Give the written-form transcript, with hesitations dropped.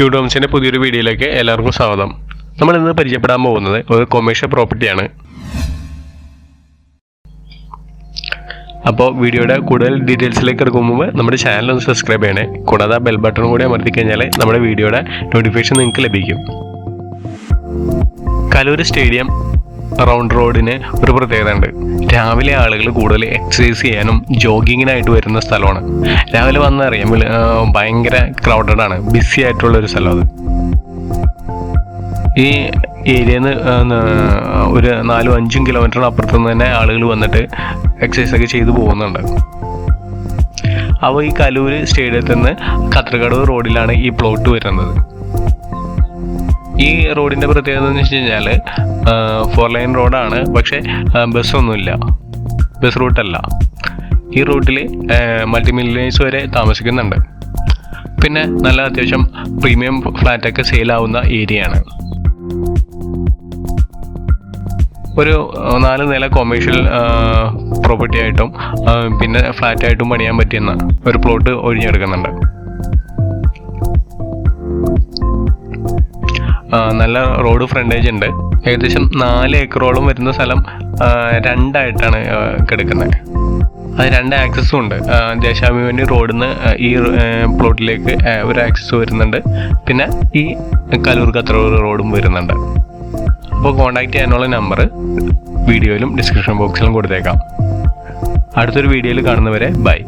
Cute ഹോംസിൻ്റെ പുതിയൊരു വീഡിയോയിലേക്ക് എല്ലാവർക്കും സ്വാഗതം. നമ്മൾ ഇന്ന് പരിചയപ്പെടാൻ പോകുന്നത് ഒരു കൊമേഴ്ഷ്യൽ പ്രോപ്പർട്ടിയാണ്. അപ്പോൾ വീഡിയോയുടെ കൂടുതൽ ഡീറ്റെയിൽസിലേക്ക് എടുക്കും മുമ്പ് നമ്മുടെ ചാനൽ ഒന്ന് സബ്സ്ക്രൈബ് ചെയ്യണേ. കൂടാതെ ബെൽ ബട്ടൺ കൂടി അമർത്തി കഴിഞ്ഞാൽ നമ്മുടെ വീഡിയോയുടെ നോട്ടിഫിക്കേഷൻ നിങ്ങൾക്ക് ലഭിക്കും. കലൂർ സ്റ്റേഡിയം റൗണ്ട് റോഡിന് ഒരു പ്രത്യേകത ഉണ്ട്. രാവിലെ ആളുകൾ കൂടുതൽ എക്സസൈസ് ചെയ്യാനും ജോഗിങ്ങിനായിട്ട് വരുന്ന സ്ഥലമാണ്. രാവിലെ വന്നറിയാം ഭയങ്കര ക്രൗഡഡ് ആണ്, ബിസി ആയിട്ടുള്ളൊരു സ്ഥലം അത്. ഈ ഏരിയയിൽ നിന്ന് ഒരു 4-5 കിലോമീറ്റർ അപ്പുറത്തു നിന്ന് തന്നെ ആളുകൾ വന്നിട്ട് എക്സസൈസ് ഒക്കെ ചെയ്തു പോകുന്നുണ്ട്. അപ്പോൾ ഈ കലൂർ സ്റ്റേഡിയത്തിൽ നിന്ന് കത്രക്കടവ് റോഡിലാണ് ഈ പ്ലോട്ട് വരുന്നത്. ഈ റോഡിൻ്റെ പ്രത്യേകത എന്ന് വെച്ച് കഴിഞ്ഞാൽ 4 ലൈൻ റോഡാണ്, പക്ഷേ ബസ്സൊന്നുമില്ല, ബസ് റൂട്ടല്ല. ഈ റൂട്ടിൽ മൾട്ടി മില്യണേഴ്സ് വരെ താമസിക്കുന്നുണ്ട്. പിന്നെ നല്ല അത്യാവശ്യം പ്രീമിയം ഫ്ലാറ്റൊക്കെ സെയിലാവുന്ന ഏരിയയാണ്. ഒരു 4 നില കൊമേഴ്ഷ്യൽ പ്രോപ്പർട്ടി ആയിട്ടും പിന്നെ ഫ്ലാറ്റായിട്ടും പണിയാൻ പറ്റുന്ന ഒരു പ്ലോട്ട് ഒഴിഞ്ഞെടുക്കുന്നുണ്ട്. നല്ല റോഡ് ഫ്രണ്ടേജ് ഉണ്ട്. ഏകദേശം 4 ഏക്കറോളം വരുന്ന സ്ഥലം 2 ആയിട്ടാണ് കിടക്കുന്നത്. അത് 2 ആക്സസും ഉണ്ട്. ദേശാഭിമാനി റോഡിൽ നിന്ന് ഈ പ്ലോട്ടിലേക്ക് ഒരു ആക്സസ് വരുന്നുണ്ട്. പിന്നെ ഈ കലൂർ കത്രൂർ റോഡും വരുന്നുണ്ട്. അപ്പോൾ കോൺടാക്ട് ചെയ്യാനുള്ള നമ്പർ വീഡിയോയിലും ഡിസ്ക്രിപ്ഷൻ ബോക്സിലും കൊടുത്തേക്കാം. അടുത്തൊരു വീഡിയോയിൽ കാണുന്നവരെ ബൈ.